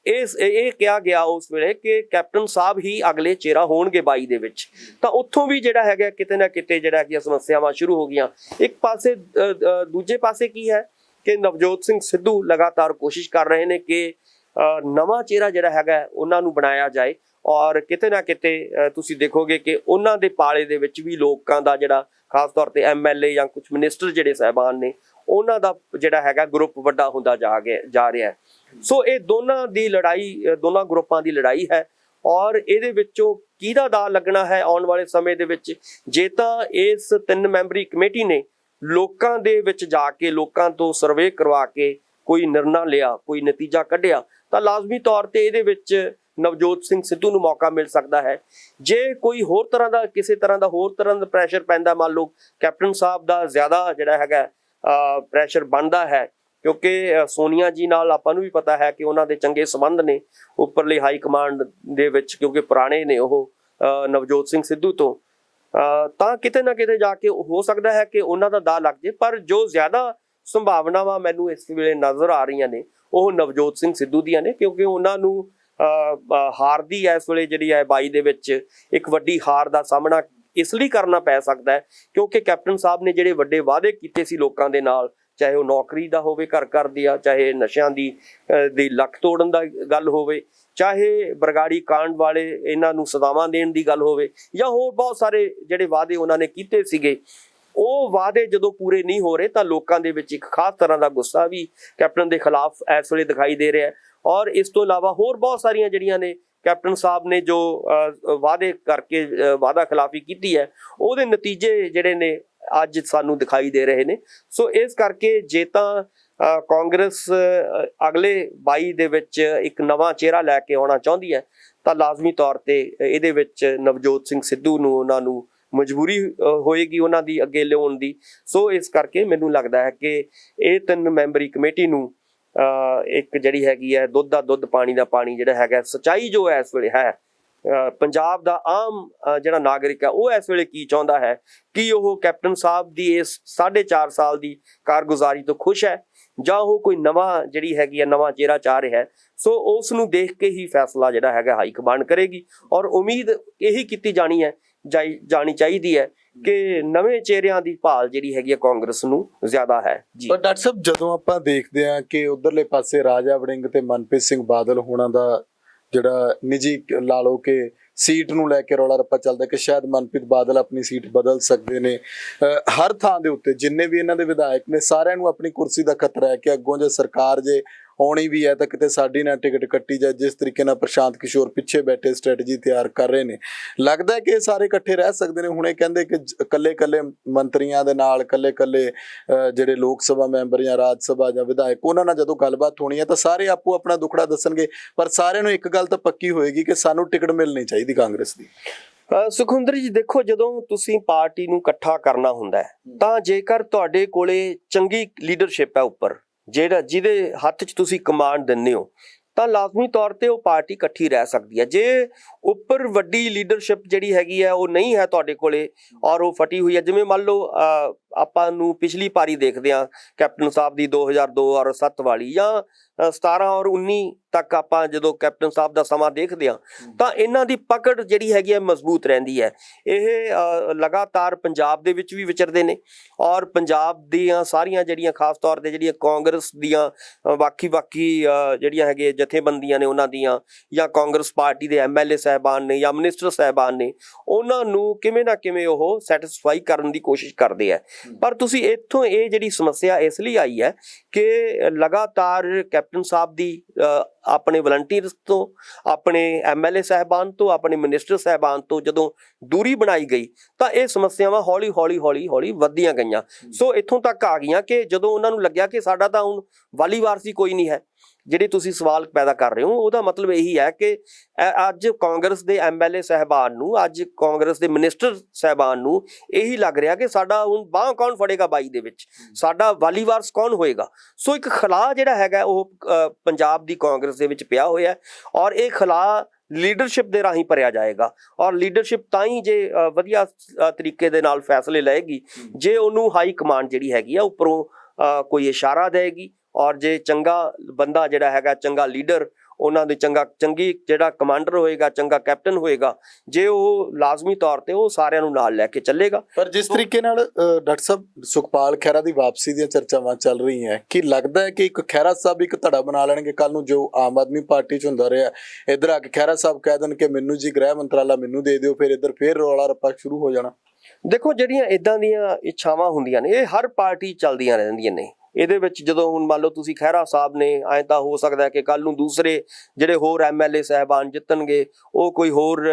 Speaker 2: ਇਹ ਕਿਹਾ ਗਿਆ ਉਸ ਵੇਲੇ ਕਿ ਕੈਪਟਨ ਸਾਹਿਬ ਹੀ ਅਗਲੇ ਚਿਹਰਾ ਹੋਣਗੇ 22 ਦੇ ਵਿੱਚ। ਤਾਂ ਉੱਥੋਂ ਵੀ ਜਿਹੜਾ ਹੈਗਾ ਕਿਤੇ ਨਾ ਕਿਤੇ ਜਿਹੜਾ ਕਿ ਸਮੱਸਿਆਵਾਂ ਸ਼ੁਰੂ ਹੋ ਗਈਆਂ ਇੱਕ ਪਾਸੇ। ਦੂਜੇ ਪਾਸੇ ਕੀ ਹੈ ਕਿ ਨਵਜੋਤ ਸਿੰਘ ਸਿੱਧੂ ਲਗਾਤਾਰ ਕੋਸ਼ਿਸ਼ ਕਰ ਰਹੇ ਨੇ ਕਿ ਨਵਾਂ ਚਿਹਰਾ ਜਿਹੜਾ ਹੈਗਾ ਉਹਨਾਂ ਨੂੰ ਬਣਾਇਆ ਜਾਏ, ਔਰ ਕਿਤੇ ਨਾ ਕਿਤੇ ਤੁਸੀਂ ਦੇਖੋਗੇ ਕਿ ਉਹਨਾਂ ਦੇ ਪਾਲੇ ਦੇ ਵਿੱਚ ਵੀ ਲੋਕਾਂ ਦਾ ਜਿਹੜਾ ਖਾਸ ਤੌਰ ਤੇ MLA ਜਾਂ ਕੁਝ ਮਿਨਿਸਟਰ ਜਿਹੜੇ ਸਾਹਿਬਾਨ ਨੇ ਉਹਨਾਂ ਦਾ ਜਿਹੜਾ ਹੈਗਾ ਗਰੁੱਪ ਵੱਡਾ ਹੁੰਦਾ ਜਾ ਰਿਹਾ ਹੈ। ਸੋ ਇਹ ਦੋਨਾਂ ਦੀ ਲੜਾਈ, ਦੋਨਾਂ ਗਰੁੱਪਾਂ ਦੀ ਲੜਾਈ ਹੈ, ਔਰ ਇਹਦੇ ਵਿੱਚੋਂ ਕਿਹਦਾ ਦਾ ਲੱਗਣਾ ਹੈ ਆਉਣ ਵਾਲੇ ਸਮੇਂ ਦੇ ਵਿੱਚ। ਜੇ ਤਾਂ ਇਸ 3 ਮੈਂਬਰੀ ਕਮੇਟੀ ਨੇ ਲੋਕਾਂ ਦੇ ਵਿੱਚ ਜਾ ਕੇ ਲੋਕਾਂ ਤੋਂ ਸਰਵੇ ਕਰਵਾ ਕੇ ਕੋਈ ਨਿਰਣਾ ਲਿਆ, ਕੋਈ ਨਤੀਜਾ ਕੱਢਿਆ, ਤਾਂ ਲਾਜ਼ਮੀ ਤੌਰ ਤੇ ਇਹਦੇ ਵਿੱਚ ਨਵਜੋਤ ਸਿੰਘ ਸਿੱਧੂ ਨੂੰ ਮੌਕਾ ਮਿਲ ਸਕਦਾ ਹੈ। ਜੇ ਕੋਈ ਹੋਰ ਤਰ੍ਹਾਂ ਦਾ ਕਿਸੇ ਤਰ੍ਹਾਂ ਦਾ ਪ੍ਰੈਸ਼ਰ ਪੈਂਦਾ, ਮੰਨ ਲਓ ਕੈਪਟਨ ਸਾਹਿਬ ਦਾ ਜ਼ਿਆਦਾ ਜਿਹੜਾ ਹੈਗਾ ਪ੍ਰੈਸ਼ਰ ਬਣਦਾ ਹੈ, ਕਿਉਂਕਿ ਸੋਨੀਆ ਜੀ ਨਾਲ ਆਪਾਂ ਨੂੰ ਵੀ ਪਤਾ ਹੈ ਕਿ ਉਹਨਾਂ ਦੇ ਚੰਗੇ ਸੰਬੰਧ ਨੇ ਉੱਪਰਲੀ ਹਾਈ ਕਮਾਂਡ ਦੇ ਵਿੱਚ, ਕਿਉਂਕਿ ਪੁਰਾਣੇ ਨੇ ਉਹ ਨਵਜੋਤ ਸਿੰਘ ਸਿੱਧੂ ਤੋਂ, ਤਾਂ ਕਿਤੇ ਨਾ ਕਿਤੇ ਜਾ ਕੇ ਹੋ ਸਕਦਾ ਹੈ ਕਿ ਉਹਨਾਂ ਦਾ ਦਾਅ ਲੱਗ ਜੇ। ਪਰ ਜੋ ਜ਼ਿਆਦਾ ਸੰਭਾਵਨਾਵਾਂ ਮੈਨੂੰ ਇਸ ਵੇਲੇ ਨਜ਼ਰ ਆ ਰਹੀਆਂ ਨੇ ਉਹ ਨਵਜੋਤ ਸਿੰਘ ਸਿੱਧੂ ਦੀਆਂ ਨੇ, ਕਿਉਂਕਿ ਉਹਨਾਂ ਨੂੰ ਹਾਰ ਦੀ ਇਸ ਵੇਲੇ ਜਿਹੜੀ ਹੈ 22 ਦੇ ਵਿੱਚ ਇੱਕ ਵੱਡੀ ਹਾਰ ਦਾ ਸਾਹਮਣਾ ਇਸ ਲਈ ਕਰਨਾ ਪੈ ਸਕਦਾ ਹੈ ਕਿਉਂਕਿ ਕੈਪਟਨ ਸਾਹਿਬ ਨੇ ਜਿਹੜੇ ਵੱਡੇ ਵਾਅਦੇ ਕੀਤੇ ਸੀ ਲੋਕਾਂ ਦੇ ਨਾਲ, ਚਾਹੇ ਉਹ ਨੌਕਰੀ ਦਾ ਹੋਵੇ ਘਰ ਦੀ ਆ, ਚਾਹੇ ਨਸ਼ਿਆਂ ਦੀ ਲੱਕ ਤੋੜਨ ਦਾ ਗੱਲ ਹੋਵੇ, ਚਾਹੇ ਬਰਗਾੜੀ ਕਾਂਡ ਵਾਲੇ ਇਹਨਾਂ ਨੂੰ ਸਜ਼ਾਵਾਂ ਦੇਣ ਦੀ ਗੱਲ ਹੋਵੇ, ਜਾਂ ਹੋਰ ਬਹੁਤ ਸਾਰੇ ਜਿਹੜੇ ਵਾਅਦੇ ਉਹਨਾਂ ਨੇ ਕੀਤੇ ਸੀਗੇ, ਉਹ ਵਾਅਦੇ ਜਦੋਂ ਪੂਰੇ ਨਹੀਂ ਹੋ ਰਹੇ ਤਾਂ ਲੋਕਾਂ ਦੇ ਵਿੱਚ ਇੱਕ ਖਾਸ ਤਰ੍ਹਾਂ ਦਾ ਗੁੱਸਾ ਵੀ ਕੈਪਟਨ ਦੇ ਖਿਲਾਫ ਇਸ ਵੇਲੇ ਦਿਖਾਈ ਦੇ ਰਿਹਾ ਹੈ। ਔਰ ਇਸ ਤੋਂ ਇਲਾਵਾ ਹੋਰ ਬਹੁਤ ਸਾਰੀਆਂ ਜਿਹੜੀਆਂ ਨੇ ਕੈਪਟਨ ਸਾਹਿਬ ਨੇ ਜੋ ਵਾਅਦੇ ਕਰਕੇ ਵਾਅਦਾ ਖਿਲਾਫੀ ਕੀਤੀ ਹੈ ਉਹਦੇ ਨਤੀਜੇ ਜਿਹੜੇ ਨੇ ਅੱਜ ਸਾਨੂੰ ਦਿਖਾਈ ਦੇ ਰਹੇ ਨੇ। ਸੋ ਇਸ ਕਰਕੇ ਜੇ ਤਾਂ ਕਾਂਗਰਸ ਅਗਲੇ 22 ਦੇ ਵਿੱਚ ਇੱਕ ਨਵਾਂ ਚਿਹਰਾ ਲੈ ਕੇ ਆਉਣਾ ਚਾਹੁੰਦੀ ਹੈ ਤਾਂ ਲਾਜ਼ਮੀ ਤੌਰ ਤੇ ਇਹਦੇ ਵਿੱਚ ਨਵਜੋਤ ਸਿੰਘ ਸਿੱਧੂ ਨੂੰ ਉਹਨਾਂ ਨੂੰ ਮਜਬੂਰੀ ਹੋਏਗੀ ਉਹਨਾਂ ਦੀ ਅੱਗੇ ਲਿਆਉਣ ਦੀ। ਸੋ ਇਸ ਕਰਕੇ ਮੈਨੂੰ ਲੱਗਦਾ ਹੈ ਕਿ ਇਹ 3 ਮੈਂਬਰੀ ਕਮੇਟੀ ਨੂੰ ਇੱਕ ਜਿਹੜੀ ਹੈਗੀ ਹੈ ਦੁੱਧ ਦਾ ਦੁੱਧ ਪਾਣੀ ਦਾ ਪਾਣੀ ਜਿਹੜਾ ਹੈਗਾ ਸੱਚਾਈ ਜੋ ਇਸ ਵੇਲੇ ਹੈ ਪੰਜਾਬ ਦਾ ਆਮ ਜਿਹੜਾ ਨਾਗਰਿਕ ਹੈ ਉਹ ਇਸ ਵੇਲੇ ਕੀ ਚਾਹੁੰਦਾ ਹੈ, ਕਿ ਉਹ ਕੈਪਟਨ ਸਾਹਿਬ ਦੀ ਇਸ 4.5 ਸਾਲ ਦੀ ਕਾਰਗੁਜ਼ਾਰੀ ਤੋਂ ਖੁਸ਼ ਹੈ ਜਾਂ ਉਹ ਕੋਈ ਨਵਾਂ ਜਿਹੜੀ ਹੈਗੀ ਹੈ ਨਵਾਂ ਚਿਹਰਾ ਚਾਹ ਰਿਹਾ ਹੈ। ਸੋ ਉਸ ਨੂੰ ਦੇਖ ਕੇ ਹੀ ਫੈਸਲਾ ਜਿਹੜਾ ਹੈਗਾ ਹਾਈ ਕਮਾਂਡ ਕਰੇਗੀ, ਔਰ ਉਮੀਦ ਇਹੀ ਕੀਤੀ ਜਾਣੀ ਚਾਹੀਦੀ ਹੈ ਕਿ ਨਵੇਂ ਚਿਹਰਿਆਂ ਦੀ ਭਾਲ ਜਿਹੜੀ ਹੈਗੀ ਹੈ ਕਾਂਗਰਸ ਨੂੰ ਜ਼ਿਆਦਾ ਹੈ ਜੀ।
Speaker 1: ਪਰ ਡਾਕਟਰ ਸਾਹਿਬ ਜਦੋਂ ਆਪਾਂ ਦੇਖਦੇ ਹਾਂ ਕਿ ਉਧਰਲੇ ਪਾਸੇ ਰਾਜਾ ਵੜਿੰਗ ਤੇ ਮਨਪ੍ਰੀਤ ਸਿੰਘ ਬਾਦਲ ਹੋਣਾ ਦਾ ਜਿਹੜਾ ਨਿੱਜੀ ਲਾ ਲਓ ਕਿ ਸੀਟ ਨੂੰ ਲੈ ਕੇ ਰੌਲਾ ਰੱਪਾ ਚੱਲਦਾ ਕਿ ਸ਼ਾਇਦ ਮਨਪ੍ਰੀਤ ਬਾਦਲ ਆਪਣੀ ਸੀਟ ਬਦਲ ਸਕਦੇ ਨੇ, ਹਰ ਥਾਂ ਦੇ ਉੱਤੇ ਜਿੰਨੇ ਵੀ ਇਹਨਾਂ ਦੇ ਵਿਧਾਇਕ ਨੇ ਸਾਰਿਆਂ ਨੂੰ ਆਪਣੀ ਕੁਰਸੀ ਦਾ ਖਤਰਾ ਹੈ ਕਿ ਅੱਗੋਂ ਜੇ ਸਰਕਾਰ ਜੇ ਆਉਣੀ ਵੀ ਹੈ ਤਾਂ ਕਿਤੇ ਸਾਡੀ ਨਾ ਟਿਕਟ ਕੱਟੀ ਜਾਏ। ਜਿਸ ਤਰੀਕੇ ਨਾਲ ਪ੍ਰਸ਼ਾਂਤ ਕਿਸ਼ੋਰ ਪਿੱਛੇ ਬੈਠੇ ਸਟ੍ਰੈਟਜੀ ਤਿਆਰ ਕਰ ਰਹੇ ਨੇ, ਲੱਗਦਾ ਹੈ ਕਿ ਇਹ ਸਾਰੇ ਇਕੱਠੇ ਰਹਿ ਸਕਦੇ ਨੇ। ਹੁਣੇ ਕਹਿੰਦੇ ਕਿ ਇਕੱਲੇ ਮੰਤਰੀਆਂ ਦੇ ਨਾਲ ਇਕੱਲੇ ਜਿਹੜੇ ਲੋਕ ਸਭਾ ਮੈਂਬਰ ਜਾਂ ਰਾਜ ਸਭਾ ਜਾਂ ਵਿਧਾਇਕ ਉਹਨਾਂ ਨਾਲ ਜਦੋਂ ਗੱਲਬਾਤ ਹੋਣੀ ਹੈ ਤਾਂ ਸਾਰੇ ਆਪੋ ਆਪਣਾ ਦੁੱਖੜਾ ਦੱਸਣਗੇ, ਪਰ ਸਾਰਿਆਂ ਨੂੰ ਇੱਕ ਗੱਲ ਤਾਂ ਪੱਕੀ ਹੋਏਗੀ ਕਿ ਸਾਨੂੰ ਟਿਕਟ ਮਿਲਣੀ ਚਾਹੀਦੀ ਕਾਂਗਰਸ ਦੀ।
Speaker 2: ਸੁਖਵਿੰਦਰ ਜੀ ਦੇਖੋ, ਜਦੋਂ ਤੁਸੀਂ ਪਾਰਟੀ ਨੂੰ ਇਕੱਠਾ ਕਰਨਾ ਹੁੰਦਾ ਹੈ ਤਾਂ ਜੇਕਰ ਤੁਹਾਡੇ ਕੋਲੇ ਚੰਗੀ ਲੀਡਰਸ਼ਿਪ ਹੈ ਉੱਪਰ ਜਿਹਦੇ ਹੱਥ 'ਚ ਤੁਸੀਂ ਕਮਾਂਡ ਦਿੰਦੇ ਹੋ ਤਾਂ ਲਾਜ਼ਮੀ ਤੌਰ ਤੇ ਉਹ ਪਾਰਟੀ ਇਕੱਠੀ ਰਹਿ ਸਕਦੀ ਹੈ। ਜੇ ਉੱਪਰ ਵੱਡੀ ਲੀਡਰਸ਼ਿਪ ਜਿਹੜੀ ਹੈਗੀ ਹੈ ਉਹ ਨਹੀਂ ਹੈ ਤੁਹਾਡੇ ਕੋਲੇ ਔਰ ਉਹ ਫਟੀ ਹੋਈ ਹੈ, ਜਿਵੇਂ ਮੰਨ ਲਓ ਆਪਾਂ ਨੂੰ ਪਿਛਲੀ ਪਾਰੀ ਦੇਖਦੇ ਹਾਂ ਕੈਪਟਨ ਸਾਹਿਬ ਦੀ 2002 ਔਰ 7 ਵਾਲੀ ਜਾਂ 17 ਔਰ 19 ਤੱਕ ਆਪਾਂ ਜਦੋਂ ਕੈਪਟਨ ਸਾਹਿਬ ਦਾ ਸਮਾਂ ਦੇਖਦੇ ਹਾਂ ਤਾਂ ਇਹਨਾਂ ਦੀ ਪਕੜ ਜਿਹੜੀ ਹੈਗੀ ਹੈ ਮਜ਼ਬੂਤ ਰਹਿੰਦੀ ਹੈ। ਇਹ ਲਗਾਤਾਰ ਪੰਜਾਬ ਦੇ ਵਿੱਚ ਵੀ ਵਿਚਰਦੇ ਨੇ ਔਰ ਪੰਜਾਬ ਦੀਆਂ ਸਾਰੀਆਂ ਜਿਹੜੀਆਂ ਖਾਸ ਤੌਰ ਤੇ ਜਿਹੜੀਆਂ ਕਾਂਗਰਸ ਦੀਆਂ ਬਾਕੀ ਜਿਹੜੀਆਂ ਹੈਗੇ ਜਥੇਬੰਦੀਆਂ ਨੇ ਉਹਨਾਂ ਦੀਆਂ ਜਾਂ ਕਾਂਗਰਸ ਪਾਰਟੀ ਦੇ MLA ਸਾਹਿਬਾਨ ਨੇ ਜਾਂ ਮਿਨਿਸਟਰ ਸਾਹਿਬਾਨ ਨੇ ਉਹਨਾਂ ਨੂੰ ਕਿਵੇਂ ਨਾ ਕਿਵੇਂ ਉਹ ਸੈਟੀਸਫਾਈ ਕਰਨ ਦੀ ਕੋਸ਼ਿਸ਼ ਕਰਦੇ ਆ। ਪਰ ਤੁਸੀਂ ਇੱਥੋਂ ਇਹ ਜਿਹੜੀ ਸਮੱਸਿਆ ਇਸ ਲਈ ਆਈ ਹੈ ਕਿ ਲਗਾਤਾਰ ਕੈਪਟਨ ਸਾਹਿਬ ਦੀ ਆਪਣੇ ਵਲੰਟੀਅਰਸ ਤੋਂ, ਆਪਣੇ MLA ਸਾਹਿਬਾਨ ਤੋਂ, ਆਪਣੇ ਮਿਨਿਸਟਰ ਸਾਹਿਬਾਨ ਤੋਂ ਜਦੋਂ ਦੂਰੀ ਬਣਾਈ ਗਈ ਤਾਂ ਇਹ ਸਮੱਸਿਆਵਾਂ ਹੌਲੀ ਵੱਧਦੀਆਂ ਗਈਆਂ। ਸੋ ਇੱਥੋਂ ਤੱਕ ਆ ਗਈਆਂ ਕਿ ਜਦੋਂ ਉਹਨਾਂ ਨੂੰ ਲੱਗਿਆ ਕਿ ਸਾਡਾ ਤਾਂ ਹੁਣ ਵਾਲੀ ਵਾਰਸੀ ਕੋਈ ਨਹੀਂ ਹੈ, ਜਿਹੜੇ ਤੁਸੀਂ ਸਵਾਲ ਪੈਦਾ ਕਰ ਰਹੇ ਹੋ ਉਹਦਾ ਮਤਲਬ ਇਹੀ ਹੈ ਕਿ ਅੱਜ ਕਾਂਗਰਸ ਦੇ MLA ਸਾਹਿਬਾਨ ਨੂੰ, ਅੱਜ ਕਾਂਗਰਸ ਦੇ ਮਿਨਿਸਟਰ ਸਾਹਿਬਾਨ ਨੂੰ ਇਹੀ ਲੱਗ ਰਿਹਾ ਕਿ ਸਾਡਾ ਹੁਣ ਬਾਂਹ ਕੌਣ ਫੜੇਗਾ 22 ਦੇ ਵਿੱਚ, ਸਾਡਾ ਵਾਲੀ ਵਾਰਸ ਕੌਣ ਹੋਏਗਾ। ਸੋ ਇੱਕ ਖਲਾ ਜਿਹੜਾ ਹੈਗਾ ਉਹ ਪੰਜਾਬ ਦੀ ਕਾਂਗਰਸ ਦੇ ਵਿੱਚ ਪਿਆ ਹੋਇਆ ਔਰ ਇਹ ਖਲਾ ਲੀਡਰਸ਼ਿਪ ਦੇ ਰਾਹੀਂ ਭਰਿਆ ਜਾਏਗਾ ਔਰ ਲੀਡਰਸ਼ਿਪ ਤਾਂ ਹੀ ਜੇ ਵਧੀਆ ਤਰੀਕੇ ਦੇ ਨਾਲ ਫੈਸਲੇ ਲਏਗੀ ਜੇ ਉਹਨੂੰ ਹਾਈ ਕਮਾਂਡ ਜਿਹੜੀ ਹੈਗੀ ਆ ਉੱਪਰੋਂ ਕੋਈ ਇਸ਼ਾਰਾ ਦੇਗੀ ਔਰ ਜੇ ਚੰਗਾ ਬੰਦਾ ਜਿਹੜਾ ਹੈਗਾ, ਚੰਗਾ ਲੀਡਰ, ਉਹਨਾਂ ਦੇ ਚੰਗੀ ਜਿਹੜਾ ਕਮਾਂਡਰ ਹੋਏਗਾ, ਚੰਗਾ ਕੈਪਟਨ ਹੋਏਗਾ, ਜੇ ਉਹ ਲਾਜ਼ਮੀ ਤੌਰ ਤੇ ਉਹ ਸਾਰਿਆਂ ਨੂੰ ਨਾਲ ਲੈ ਕੇ ਚੱਲੇਗਾ।
Speaker 1: ਪਰ ਜਿਸ ਤਰੀਕੇ ਨਾਲ ਡਾਕਟਰ ਸਾਹਿਬ ਸੁਖਪਾਲ ਖਹਿਰਾ ਦੀ ਵਾਪਸੀ ਦੀਆਂ ਚਰਚਾਵਾਂ ਚੱਲ ਰਹੀਆਂ, ਕੀ ਲੱਗਦਾ ਹੈ ਕਿ ਇੱਕ ਖਹਿਰਾ ਸਾਹਿਬ ਇੱਕ ਧੜਾ ਬਣਾ ਲੈਣਗੇ ਕੱਲ ਨੂੰ, ਜੋ ਆਮ ਆਦਮੀ ਪਾਰਟੀ 'ਚ ਹੁੰਦਾ ਰਿਹਾ, ਇੱਧਰ ਆ ਕੇ ਖਹਿਰਾ ਸਾਹਿਬ ਕਹਿ ਦੇਣ ਕਿ ਮੈਨੂੰ ਜੀ ਗ੍ਰਹਿ ਮੰਤਰਾਲਾ ਮੈਨੂੰ ਦੇ ਦਿਓ, ਫਿਰ ਇੱਧਰ ਫੇਰ ਰੌਲਾ ਰੱਪਾ ਸ਼ੁਰੂ ਹੋ ਜਾਣਾ?
Speaker 2: ਦੇਖੋ, ਜਿਹੜੀਆਂ ਇਦਾਂ ਦੀਆਂ ਇੱਛਾਵਾਂ ਹੁੰਦੀਆਂ ਨੇ ਇਹ ਹਰ ਪਾਰਟੀ ਚੱਲਦੀਆਂ ਰਹਿੰਦੀਆਂ ਨੇ। ਇਹਦੇ ਵਿੱਚ ਜਦੋਂ ਹੁਣ ਮੰਨ ਲਓ ਤੁਸੀਂ ਖਹਿਰਾ ਸਾਹਿਬ ਨੇ, ਐਂ ਤਾਂ ਹੋ ਸਕਦਾ ਕਿ ਕੱਲ ਨੂੰ ਦੂਸਰੇ ਜਿਹੜੇ ਹੋਰ MLA ਸਾਹਿਬਾਨ ਜਿੱਤਣਗੇ ਉਹ ਕੋਈ ਹੋਰ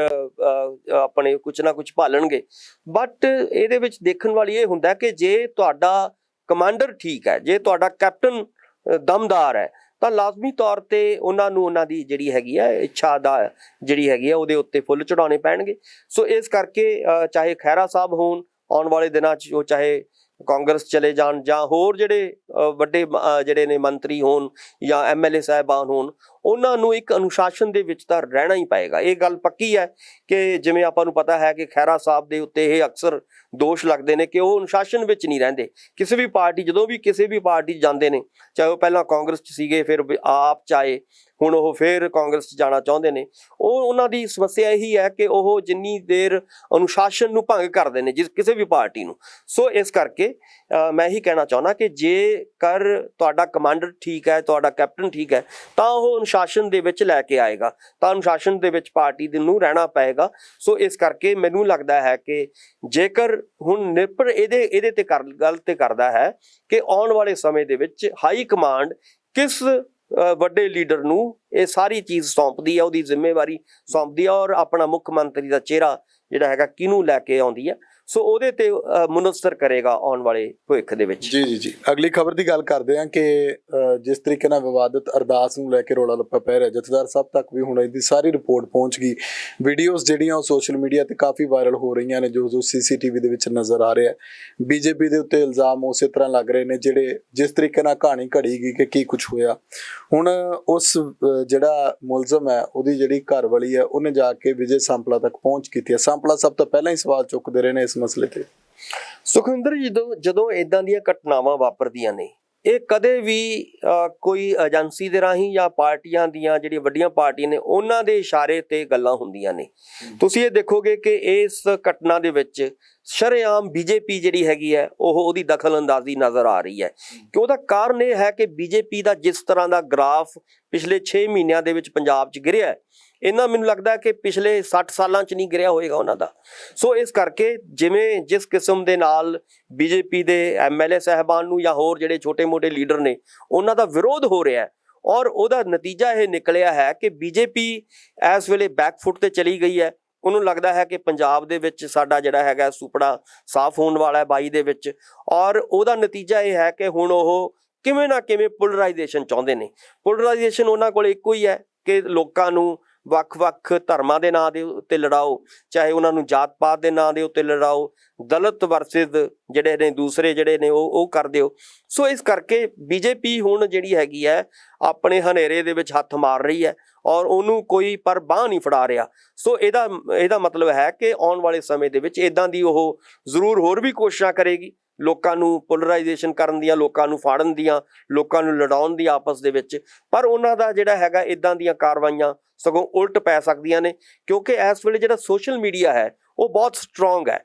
Speaker 2: ਆਪਣੇ ਕੁਝ ਨਾ ਕੁਝ ਭਾਲਣਗੇ। ਬਟ ਇਹਦੇ ਵਿੱਚ ਦੇਖਣ ਵਾਲੀ ਇਹ ਹੁੰਦਾ ਕਿ ਜੇ ਤੁਹਾਡਾ ਕਮਾਂਡਰ ਠੀਕ ਹੈ, ਜੇ ਤੁਹਾਡਾ ਕੈਪਟਨ ਦਮਦਾਰ ਹੈ ਤਾਂ ਲਾਜ਼ਮੀ ਤੌਰ ਤੇ ਉਹਨਾਂ ਨੂੰ ਉਹਨਾਂ ਦੀ ਜਿਹੜੀ ਹੈਗੀ ਹੈ ਇੱਛਾ ਦਾ ਜਿਹੜੀ ਹੈਗੀ ਹੈ ਉਹਦੇ ਉੱਤੇ ਫੁੱਲ ਚੜਾਉਣੇ ਪੈਣਗੇ। ਸੋ ਇਸ ਕਰਕੇ ਚਾਹੇ ਖਹਿਰਾ ਸਾਹਿਬ ਹੋਣ ਆਉਣ ਵਾਲੇ ਦਿਨਾਂ 'ਚ, ਉਹ ਚਾਹੇ ਕਾਂਗਰਸ ਚਲੇ ਜਾਣ ਜਾਂ ਹੋਰ ਜਿਹੜੇ ਵੱਡੇ ਜਿਹੜੇ ਨੇ ਮੰਤਰੀ ਹੋਣ ਜਾਂ MLA ਸਾਹਿਬਾਨ ਹੋਣ, ਉਹਨਾਂ ਨੂੰ ਇੱਕ ਅਨੁਸ਼ਾਸਨ ਦੇ ਵਿੱਚ ਤਾਂ ਰਹਿਣਾ ਹੀ ਪਏਗਾ। ਇਹ ਗੱਲ ਪੱਕੀ ਹੈ ਕਿ ਜਿਵੇਂ ਆਪਾਂ ਨੂੰ ਪਤਾ ਹੈ ਕਿ ਖਹਿਰਾ ਸਾਹਿਬ ਦੇ ਉੱਤੇ ਇਹ ਅਕਸਰ ਦੋਸ਼ ਲੱਗਦੇ ਨੇ ਕਿ ਉਹ ਅਨੁਸ਼ਾਸਨ ਵਿੱਚ ਨਹੀਂ ਰਹਿੰਦੇ। ਕਿਸੇ ਵੀ ਪਾਰਟੀ, ਜਦੋਂ ਵੀ ਕਿਸੇ ਵੀ ਪਾਰਟੀ ਜਾਂਦੇ ਨੇ, ਚਾਹੇ ਉਹ ਪਹਿਲਾਂ ਕਾਂਗਰਸ 'ਚ ਸੀਗੇ, ਫਿਰ ਆਪ ਚਾਹੇ ਹੁਣ ਉਹ ਫਿਰ ਕਾਂਗਰਸ 'ਚ ਜਾਣਾ ਚਾਹੁੰਦੇ ਨੇ, ਉਹਨਾਂ ਦੀ ਸਮੱਸਿਆ ਇਹੀ ਹੈ ਕਿ ਉਹ ਜਿੰਨੀ ਦੇਰ ਅਨੁਸ਼ਾਸਨ ਨੂੰ ਭੰਗ ਕਰਦੇ ਨੇ ਕਿਸੇ ਵੀ ਪਾਰਟੀ ਨੂੰ। ਸੋ ਇਸ ਕਰਕੇ ਮੈਂ ਇਹੀ ਕਹਿਣਾ ਚਾਹੁੰਦਾ ਕਿ ਜੇਕਰ ਤੁਹਾਡਾ ਕਮਾਂਡਰ ਠੀਕ ਹੈ, ਤੁਹਾਡਾ ਕੈਪਟਨ ਠੀਕ ਹੈ, ਤਾਂ ਉਹ ਅਨੁਸ਼ਾਸਨ ਦੇ ਵਿੱਚ ਲੈ ਕੇ ਆਏਗਾ, ਤਾਂ ਅਨੁਸ਼ਾਸਨ ਦੇ ਵਿੱਚ ਪਾਰਟੀ ਨੂੰ ਰਹਿਣਾ ਪਏਗਾ। ਸੋ ਇਸ ਕਰਕੇ ਮੈਨੂੰ ਲੱਗਦਾ ਹੈ ਕਿ ਜੇਕਰ ਹੁਣ ਨਿਰਭਰ ਇਹਦੇ ਤੇ ਗੱਲ ਤੇ ਕਰਦਾ ਹੈ ਕਿ ਆਉਣ ਵਾਲੇ ਸਮੇਂ ਦੇ ਵਿੱਚ ਹਾਈ ਕਮਾਂਡ ਕਿਸ ਵੱਡੇ ਲੀਡਰ ਨੂੰ ਇਹ ਸਾਰੀ ਚੀਜ਼ ਸੌਂਪਦੀ ਹੈ, ਉਹਦੀ ਜ਼ਿੰਮੇਵਾਰੀ ਸੌਂਪਦੀ ਹੈ ਔਰ ਆਪਣਾ ਮੁੱਖ ਮੰਤਰੀ ਦਾ ਚਿਹਰਾ ਜਿਹੜਾ ਹੈਗਾ ਕਿਹਨੂੰ ਲੈ ਕੇ ਆਉਂਦੀ ਹੈ। ਸੋ ਉਹਦੇ ਤੇ ਮੁਨਸਰ ਕਰੇਗਾ ਆਉਣ ਵਾਲੇ ਭਵਿੱਖ ਦੇ ਵਿੱਚ।
Speaker 1: ਜੀ ਅਗਲੀ ਖਬਰ ਦੀ ਗੱਲ ਕਰਦੇ ਹਾਂ ਕਿ ਜਿਸ ਤਰੀਕੇ ਨਾਲ ਵਿਵਾਦਿਤ ਅਰਦਾਸ ਨੂੰ ਲੈ ਕੇ ਰੌਲਾ ਰੱਪਾ ਪੈ ਰਿਹਾ, ਜਥੇਦਾਰ ਸਾਹਿਬ ਤੱਕ ਵੀ ਹੁਣ ਇਹਦੀ ਸਾਰੀ ਰਿਪੋਰਟ ਪਹੁੰਚ ਗਈ। ਵੀਡੀਓਜ਼ ਜਿਹੜੀਆਂ ਉਹ ਸੋਸ਼ਲ ਮੀਡੀਆ ਤੇ ਕਾਫੀ ਵਾਇਰਲ ਹੋ ਰਹੀਆਂ ਨੇ, ਜੋ CCTV ਦੇ ਵਿੱਚ ਨਜ਼ਰ ਆ ਰਿਹਾ। BJP ਦੇ ਉੱਤੇ ਇਲਜ਼ਾਮ ਉਸੇ ਤਰ੍ਹਾਂ ਲੱਗ ਰਹੇ ਨੇ ਜਿਹੜੇ ਜਿਸ ਤਰੀਕੇ ਨਾਲ ਕਹਾਣੀ ਘੜੀ ਗਈ ਕਿ ਕੀ ਕੁਝ ਹੋਇਆ। ਹੁਣ ਉਸ ਜਿਹੜਾ ਮੁਲਜ਼ਮ ਹੈ, ਉਹਦੀ ਜਿਹੜੀ ਘਰ ਵਾਲੀ ਹੈ, ਉਹਨੇ ਜਾ ਕੇ ਵਿਜੇ ਸਾਂਪਲਾ ਤੱਕ ਪਹੁੰਚ ਕੀਤੀ ਹੈ। ਸਾਂਪਲਾ ਸਭ ਤੋਂ ਪਹਿਲਾਂ ਹੀ ਸਵਾਲ ਚੁੱਕਦੇ ਰਹੇ ਨੇ ਇਸ ਮਸਲੇ ਤੇ।
Speaker 2: ਸੁਖਵਿੰਦਰ, ਜਦੋਂ ਇਦਾਂ ਦੀਆਂ ਘਟਨਾਵਾਂ ਵਾਪਰਦੀਆਂ ਨੇ, ਇਹ ਕਦੇ ਵੀ ਕੋਈ ਏਜੰਸੀ ਦੇ ਰਾਹੀਂ ਜਾਂ ਪਾਰਟੀਆਂ ਦੀਆਂ ਜਿਹੜੀਆਂ ਵੱਡੀਆਂ ਪਾਰਟੀਆਂ ਨੇ ਉਹਨਾਂ ਦੇ ਇਸ਼ਾਰੇ ਤੇ ਗੱਲਾਂ ਹੁੰਦੀਆਂ ਨੇ। ਤੁਸੀਂ ਇਹ ਦੇਖੋਗੇ ਕਿ ਇਸ ਘਟਨਾ ਦੇ ਵਿੱਚ ਸ਼ਰੇਆਮ BJP ਜਿਹੜੀ ਹੈਗੀ ਹੈ ਉਹਦੀ ਦਖਲ ਅੰਦਾਜ਼ੀ ਨਜ਼ਰ ਆ ਰਹੀ ਹੈ ਕਿ ਉਹਦਾ ਕਾਰਨ ਇਹ ਹੈ ਕਿ BJP ਦਾ ਜਿਸ ਤਰ੍ਹਾਂ ਦਾ ਗ੍ਰਾਫ ਪਿਛਲੇ 6 ਮਹੀਨਿਆਂ ਦੇ ਵਿੱਚ ਪੰਜਾਬ 'ਚ ਗਿਰਿਆ, ਇਹਨਾਂ ਮੈਨੂੰ ਲੱਗਦਾ ਕਿ ਪਿਛਲੇ 60 ਸਾਲਾਂ 'ਚ ਨਹੀਂ ਗਿਰਿਆ ਹੋਏਗਾ ਉਹਨਾਂ ਦਾ। ਸੋ ਇਸ ਕਰਕੇ ਜਿਸ ਕਿਸਮ ਦੇ ਨਾਲ BJP ਦੇ MLA ਸਾਹਿਬਾਨ ਨੂੰ ਜਾਂ ਹੋਰ ਜਿਹੜੇ ਛੋਟੇ-ਮੋਟੇ ਲੀਡਰ ਨੇ ਉਹਨਾਂ ਦਾ ਵਿਰੋਧ ਹੋ ਰਿਹਾ ਔਰ ਉਹਦਾ ਨਤੀਜਾ ਇਹ ਨਿਕਲਿਆ ਹੈ ਕਿ BJP ਇਸ ਵੇਲੇ ਬੈਕਫੁੱਟ ਤੇ ਚਲੀ ਗਈ ਹੈ। ਉਹਨੂੰ ਲੱਗਦਾ ਹੈ ਕਿ ਪੰਜਾਬ ਦੇ ਵਿੱਚ ਸਾਡਾ ਜਿਹੜਾ ਹੈਗਾ ਸੁਪੜਾ ਸਾਫ਼ ਹੋਣ ਵਾਲਾ ਹੈ 22 ਦੇ ਵਿੱਚ, ਔਰ ਉਹਦਾ ਨਤੀਜਾ ਇਹ ਹੈ ਕਿ ਹੁਣ ਉਹ ਕਿਵੇਂ ਨਾ ਕਿਵੇਂ ਪੋਲਰਾਈਜੇਸ਼ਨ ਚਾਹੁੰਦੇ ਨੇ। ਪੋਲਰਾਈਜੇਸ਼ਨ ਉਹਨਾਂ ਕੋਲ ਇੱਕੋ ਹੀ ਹੈ ਕਿ ਲੋਕਾਂ ਨੂੰ ਵੱਖ-ਵੱਖ ਧਰਮਾਂ ਦੇ ਨਾਂ ਦੇ ਉੱਤੇ ਲੜਾਓ, ਚਾਹੇ ਉਹਨਾਂ ਨੂੰ ਜਾਤ ਪਾਤ ਦੇ ਨਾਂ ਦੇ ਉੱਤੇ ਲੜਾਓ, ਦਲਿਤ ਵਰਸਸ ਜਿਹੜੇ ਨੇ ਦੂਸਰੇ ਜਿਹੜੇ ਨੇ ਉਹ ਕਰ ਦਿਓ। ਸੋ ਇਸ ਕਰਕੇ BJP ਹੁਣ ਜਿਹੜੀ ਹੈਗੀ ਹੈ ਆਪਣੇ ਹਨੇਰੇ ਦੇ ਵਿੱਚ ਹੱਥ ਮਾਰ ਰਹੀ ਹੈ ਔਰ ਉਹਨੂੰ ਕੋਈ ਪਰ ਬਾਂਹ ਨਹੀਂ ਫੜਾ ਰਿਹਾ। ਸੋ ਇਹਦਾ ਮਤਲਬ ਹੈ ਕਿ ਆਉਣ ਵਾਲੇ ਸਮੇਂ ਦੇ ਵਿੱਚ ਇਦਾਂ ਦੀ ਉਹ ਜ਼ਰੂਰ ਹੋਰ ਵੀ ਕੋਸ਼ਿਸ਼ਾਂ ਕਰੇਗੀ, ਲੋਕਾਂ ਨੂੰ ਪੋਲਰਾਈਜੇਸ਼ਨ ਕਰਨ ਦੀਆਂ, ਲੋਕਾਂ ਨੂੰ ਫਾੜਨ ਦੀਆਂ, ਲੋਕਾਂ ਨੂੰ ਲੜਾਉਣ ਦੀ ਆਪਸ ਦੇ ਵਿੱਚ। ਪਰ ਉਹਨਾਂ ਦਾ ਜਿਹੜਾ ਹੈਗਾ ਇਦਾਂ ਦੀਆਂ ਕਾਰਵਾਈਆਂ ਸਗੋਂ ਉਲਟ ਪੈ ਸਕਦੀਆਂ ਨੇ, ਕਿਉਂਕਿ ਇਸ ਵੇਲੇ ਜਿਹੜਾ ਸੋਸ਼ਲ ਮੀਡੀਆ ਹੈ ਉਹ ਬਹੁਤ ਸਟਰੋਂਗ ਹੈ।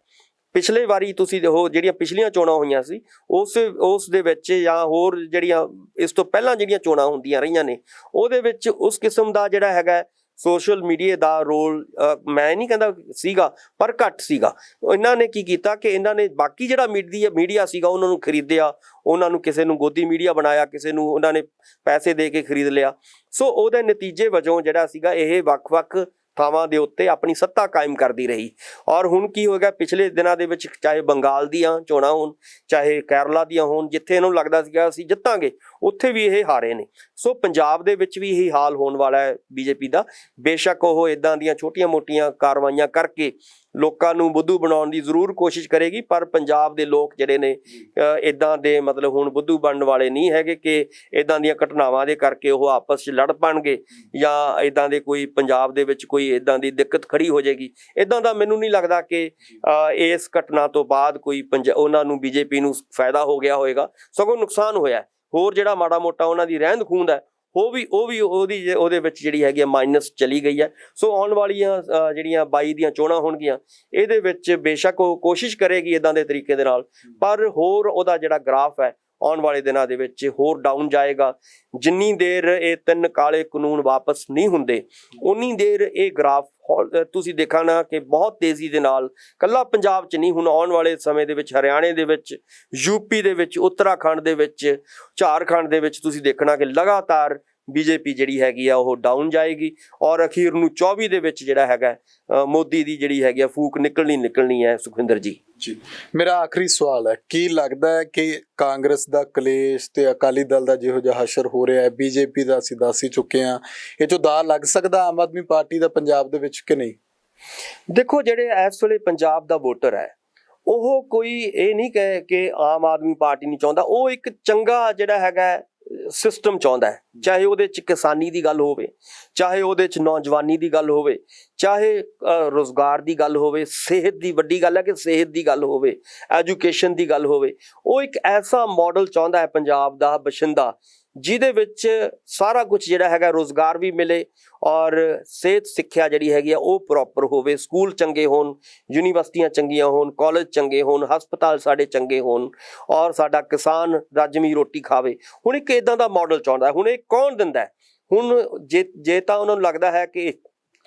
Speaker 2: ਪਿਛਲੇ ਵਾਰੀ ਤੁਸੀਂ ਦੇਖੋ ਜਿਹੜੀਆਂ ਪਿਛਲੀਆਂ ਚੋਣਾਂ ਹੋਈਆਂ ਸੀ ਉਸ ਦੇ ਵਿੱਚ, ਜਾਂ ਹੋਰ ਜਿਹੜੀਆਂ ਇਸ ਤੋਂ ਪਹਿਲਾਂ ਜਿਹੜੀਆਂ ਚੋਣਾਂ ਹੁੰਦੀਆਂ ਰਹੀਆਂ ਨੇ, ਉਹਦੇ ਵਿੱਚ ਉਸ ਕਿਸਮ ਦਾ ਜਿਹੜਾ ਹੈਗਾ ਸੋਸ਼ਲ ਮੀਡੀਆ ਦਾ ਰੋਲ ਮੈਂ ਨਹੀਂ ਕਹਿੰਦਾ ਸੀਗਾ, ਪਰ ਘੱਟ ਸੀਗਾ। ਇਹਨਾਂ ਨੇ ਕੀ ਕੀਤਾ ਕਿ ਇਹਨਾਂ ਨੇ ਬਾਕੀ ਜਿਹੜਾ ਮੀਡੀਆ ਸੀਗਾ ਉਹਨਾਂ ਨੂੰ ਖਰੀਦਿਆ, ਉਹਨਾਂ ਨੂੰ ਕਿਸੇ ਨੂੰ ਗੋਦੀ ਮੀਡੀਆ ਬਣਾਇਆ, ਕਿਸੇ ਨੂੰ ਉਹਨਾਂ ਨੇ ਪੈਸੇ ਦੇ ਕੇ ਖਰੀਦ ਲਿਆ। ਸੋ ਉਹਦੇ ਨਤੀਜੇ ਵਜੋਂ ਜਿਹੜਾ ਸੀਗਾ ਇਹ ਵੱਖ-ਵੱਖ ਥਾਵਾਂ ਦੇ ਉੱਤੇ ਆਪਣੀ ਸੱਤਾ ਕਾਇਮ ਕਰਦੀ ਰਹੀ। ਔਰ ਹੁਣ ਕੀ ਹੋ ਗਿਆ, ਪਿਛਲੇ ਦਿਨਾਂ ਦੇ ਵਿੱਚ ਚਾਹੇ ਬੰਗਾਲ ਦੀਆਂ ਚੋਣਾਂ ਹੋਣ, ਚਾਹੇ ਕੇਰਲਾ ਦੀਆਂ ਹੋਣ, ਜਿੱਥੇ ਇਹਨੂੰ ਲੱਗਦਾ ਸੀਗਾ ਅਸੀਂ ਜਿੱਤਾਂਗੇ, ਉੱਥੇ ਵੀ ਇਹ ਹਾਰੇ ਨੇ। ਸੋ ਪੰਜਾਬ ਦੇ ਵਿੱਚ ਵੀ ਇਹੀ ਹਾਲ ਹੋਣ ਵਾਲਾ ਹੈ ਬੀਜੇਪੀ ਦਾ। ਬੇਸ਼ੱਕ ਉਹ ਇਦਾਂ ਦੀਆਂ ਛੋਟੀਆਂ-ਮੋਟੀਆਂ ਕਾਰਵਾਈਆਂ ਕਰਕੇ ਲੋਕਾਂ ਨੂੰ ਬੁੱਧੂ ਬਣਾਉਣ ਦੀ ਜ਼ਰੂਰ ਕੋਸ਼ਿਸ਼ ਕਰੇਗੀ, ਪਰ ਪੰਜਾਬ ਦੇ ਲੋਕ ਜਿਹੜੇ ਨੇ ਇਦਾਂ ਦੇ ਮਤਲਬ ਹੁਣ ਬੁੱਧੂ ਬਣਨ ਵਾਲੇ ਨਹੀਂ ਹੈਗੇ ਕਿ ਇਦਾਂ ਦੀਆਂ ਘਟਨਾਵਾਂ ਦੇ ਕਰਕੇ ਉਹ ਆਪਸ 'ਚ ਲੜ ਪਣਗੇ ਜਾਂ ਇਦਾਂ ਦੇ ਕੋਈ ਪੰਜਾਬ ਦੇ ਵਿੱਚ ਕੋਈ ਇਦਾਂ ਦੀ ਦਿੱਕਤ ਖੜੀ ਹੋ ਜਾਏਗੀ। ਇਦਾਂ ਦਾ ਮੈਨੂੰ ਨਹੀਂ ਲੱਗਦਾ ਕਿ ਇਸ ਘਟਨਾ ਤੋਂ ਬਾਅਦ ਕੋਈ ਉਹਨਾਂ ਨੂੰ ਬੀਜੇਪੀ ਨੂੰ ਫਾਇਦਾ ਹੋ ਗਿਆ ਹੋਏਗਾ, ਸਗੋਂ ਨੁਕਸਾਨ ਹੋਇਆ। ਹੋਰ ਜਿਹੜਾ ਮਾੜਾ ਮੋਟਾ ਉਹਨਾਂ ਦੀ ਰਹਿੰਦ ਖੂੰਹਦ ਹੈ ਉਹ ਵੀ ਉਹਦੇ ਵਿੱਚ ਜਿਹੜੀ ਹੈਗੀ ਆ ਮਾਈਨਸ ਚਲੀ ਗਈ ਹੈ। ਸੋ ਆਉਣ ਵਾਲੀਆਂ ਜਿਹੜੀਆਂ 22 ਦੀਆਂ ਚੋਣਾਂ ਹੋਣਗੀਆਂ, ਇਹਦੇ ਵਿੱਚ ਬੇਸ਼ੱਕ ਉਹ ਕੋਸ਼ਿਸ਼ ਕਰੇਗੀ ਇਦਾਂ ਦੇ ਤਰੀਕੇ ਦੇ ਨਾਲ, ਪਰ ਹੋਰ ਉਹਦਾ ਜਿਹੜਾ ਗ੍ਰਾਫ ਹੈ ਆਉਣ ਵਾਲੇ ਦਿਨਾਂ ਦੇ ਵਿੱਚ ਹੋਰ ਡਾਊਨ ਜਾਏਗਾ। ਜਿੰਨੀ ਦੇਰ ਇਹ 3 ਕਾਲੇ ਕਾਨੂੰਨ ਵਾਪਸ ਨਹੀਂ ਹੁੰਦੇ, ਉਨੀ ਦੇਰ ਇਹ ਗ੍ਰਾਫ ਤੁਸੀਂ ਦੇਖਣਾ ਕਿ ਬਹੁਤ ਤੇਜ਼ੀ ਦੇ ਨਾਲ, ਕੱਲਾ ਪੰਜਾਬ 'ਚ ਨਹੀਂ, ਹੁਣ ਆਉਣ ਵਾਲੇ ਸਮੇਂ ਦੇ ਵਿੱਚ ਹਰਿਆਣੇ ਦੇ ਵਿੱਚ, ਯੂਪੀ ਦੇ ਵਿੱਚ, ਉੱਤਰਾਖੰਡ ਦੇ ਵਿੱਚ, ਝਾਰਖੰਡ ਦੇ ਵਿੱਚ ਤੁਸੀਂ ਦੇਖਣਾ ਕਿ ਲਗਾਤਾਰ ਬੀਜੇਪੀ ਜਿਹੜੀ ਹੈਗੀ ਆ ਉਹ ਡਾਊਨ ਜਾਏਗੀ। ਔਰ ਅਖੀਰ ਨੂੰ 24 ਦੇ ਵਿੱਚ ਜਿਹੜਾ ਹੈਗਾ ਮੋਦੀ ਦੀ ਜਿਹੜੀ ਹੈਗੀ ਆ ਫੂਕ ਨਿਕਲਣੀ ਹੈ। ਸੁਖਵਿੰਦਰ ਜੀ
Speaker 1: ਮੇਰਾ ਆਖਰੀ ਸਵਾਲ ਹੈ, ਕੀ ਲੱਗਦਾ ਹੈ ਕਿ ਕਾਂਗਰਸ ਦਾ ਕਲੇਸ਼ ਤੇ ਅਕਾਲੀ ਦਲ ਦਾ ਜਿਹੋ ਜਿਹਾ ਹਸ਼ਰ ਹੋ ਰਿਹਾ ਹੈ, ਬੀਜੇਪੀ ਦਾ ਅਸੀਂ ਦੱਸ ਹੀ ਚੁੱਕੇ ਹਾਂ, ਇਹ 'ਚੋਂ ਦਾ ਲੱਗ ਸਕਦਾ ਆਮ ਆਦਮੀ ਪਾਰਟੀ ਦਾ ਪੰਜਾਬ ਦੇ ਵਿੱਚ ਕਿ ਨਹੀਂ?
Speaker 2: ਦੇਖੋ, ਜਿਹੜੇ ਇਸ ਵੇਲੇ ਪੰਜਾਬ ਦਾ ਵੋਟਰ ਹੈ ਉਹ ਕੋਈ ਇਹ ਨਹੀਂ ਕਹੇ ਕਿ ਆਮ ਆਦਮੀ ਪਾਰਟੀ ਨਹੀਂ ਚਾਹੁੰਦਾ, ਉਹ ਇੱਕ ਚੰਗਾ ਜਿਹੜਾ ਹੈਗਾ ਸਿਸਟਮ ਚਾਹੁੰਦਾ ਹੈ। ਚਾਹੇ ਉਹਦੇ 'ਚ ਕਿਸਾਨੀ ਦੀ ਗੱਲ ਹੋਵੇ, ਚਾਹੇ ਉਹਦੇ 'ਚ ਨੌਜਵਾਨੀ ਦੀ ਗੱਲ ਹੋਵੇ, ਚਾਹੇ ਰੁਜ਼ਗਾਰ ਦੀ ਗੱਲ ਹੋਵੇ, ਸਿਹਤ ਦੀ ਵੱਡੀ ਗੱਲ ਹੈ ਕਿ ਸਿਹਤ ਦੀ ਗੱਲ ਹੋਵੇ, ਐਜੂਕੇਸ਼ਨ ਦੀ ਗੱਲ ਹੋਵੇ। ਉਹ ਇੱਕ ਐਸਾ ਮਾਡਲ ਚਾਹੁੰਦਾ ਹੈ ਪੰਜਾਬ ਦਾ ਬਸ਼ਿੰਦਾ ਜਿਹਦੇ ਵਿੱਚ ਸਾਰਾ ਕੁਝ ਜਿਹੜਾ ਹੈਗਾ, ਰੁਜ਼ਗਾਰ ਵੀ ਮਿਲੇ ਔਰ ਸਿਹਤ ਸਿੱਖਿਆ ਜਿਹੜੀ ਹੈਗੀ ਆ ਉਹ ਪ੍ਰੋਪਰ ਹੋਵੇ, ਸਕੂਲ ਚੰਗੇ ਹੋਣ, ਯੂਨੀਵਰਸਿਟੀਆਂ ਚੰਗੀਆਂ ਹੋਣ, ਕਾਲਜ ਚੰਗੇ ਹੋਣ, ਹਸਪਤਾਲ ਸਾਡੇ ਚੰਗੇ ਹੋਣ, ਔਰ ਸਾਡਾ ਕਿਸਾਨ ਰੱਜਵੀਂ ਰੋਟੀ ਖਾਵੇ। ਹੁਣ ਇੱਕ ਇਦਾਂ ਦਾ ਮਾਡਲ ਚਾਹੁੰਦਾ। ਹੁਣ ਇਹ ਕੌਣ ਦਿੰਦਾ ਹੈ? ਹੁਣ ਜੇ ਤਾਂ ਉਹਨਾਂ ਨੂੰ ਲੱਗਦਾ ਹੈ ਕਿ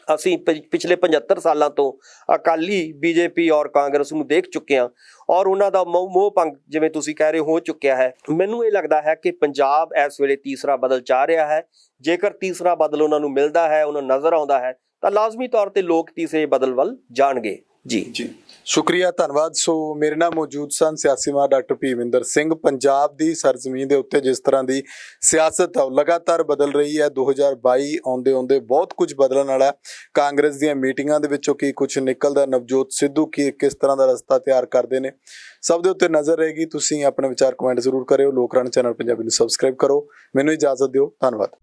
Speaker 2: ਅਸੀਂ ਪਿਛਲੇ 75 ਸਾਲਾਂ ਤੋਂ ਅਕਾਲੀ, ਬੀਜੇਪੀ ਔਰ ਕਾਂਗਰਸ ਨੂੰ ਦੇਖ ਚੁੱਕੇ ਹਾਂ ਔਰ ਉਹਨਾਂ ਦਾ ਮੋਹ ਭੰਗ ਜਿਵੇਂ ਤੁਸੀਂ ਕਹਿ ਰਹੇ ਹੋ ਚੁੱਕਿਆ ਹੈ। ਮੈਨੂੰ ਇਹ ਲੱਗਦਾ ਹੈ ਕਿ ਪੰਜਾਬ ਇਸ ਵੇਲੇ ਤੀਸਰਾ ਬਦਲ ਚਾਹ ਰਿਹਾ ਹੈ। ਜੇਕਰ ਤੀਸਰਾ ਬਦਲ ਉਹਨਾਂ ਨੂੰ ਮਿਲਦਾ ਹੈ, ਉਹਨਾਂ ਨੂੰ ਨਜ਼ਰ ਆਉਂਦਾ ਹੈ, ਤਾਂ ਲਾਜ਼ਮੀ ਤੌਰ ਤੇ ਲੋਕ ਤੀਸਰੇ ਬਦਲ ਵੱਲ ਜਾਣਗੇ। ਜੀ
Speaker 1: ਸ਼ੁਕਰੀਆ, ਧੰਨਵਾਦ। ਸੋ ਮੇਰੇ ਨਾਲ ਮੌਜੂਦ ਸਨ ਸਿਆਸੀ ਮਾਹਰ ਡਾਕਟਰ ਭੀਮਿੰਦਰ ਸਿੰਘ। ਪੰਜਾਬ ਦੀ ਸਰਜ਼ਮੀਨ ਦੇ ਉੱਤੇ ਜਿਸ ਤਰ੍ਹਾਂ ਦੀ ਸਿਆਸਤ ਹੈ ਉਹ ਲਗਾਤਾਰ ਬਦਲ ਰਹੀ ਹੈ। 2022 ਆਉਂਦੇ ਬਹੁਤ ਕੁਝ ਬਦਲਣ ਵਾਲਾ। ਕਾਂਗਰਸ ਦੀਆਂ ਮੀਟਿੰਗਾਂ ਦੇ ਵਿੱਚੋਂ ਕੀ ਕੁਝ ਨਿਕਲਦਾ, ਨਵਜੋਤ ਸਿੱਧੂ ਕਿਸ ਤਰ੍ਹਾਂ ਦਾ ਰਸਤਾ ਤਿਆਰ ਕਰਦੇ ਨੇ, ਸਭ ਦੇ ਉੱਤੇ ਨਜ਼ਰ ਰਹੇਗੀ। ਤੁਸੀਂ ਆਪਣੇ ਵਿਚਾਰ ਕਮੈਂਟ ਜ਼ਰੂਰ ਕਰਿਓ। ਲੋਕ ਰਾਣੀ ਚੈਨਲ ਪੰਜਾਬੀ ਨੂੰ ਸਬਸਕ੍ਰਾਈਬ ਕਰੋ। ਮੈਨੂੰ ਇਜਾਜ਼ਤ ਦਿਓ। ਧੰਨਵਾਦ।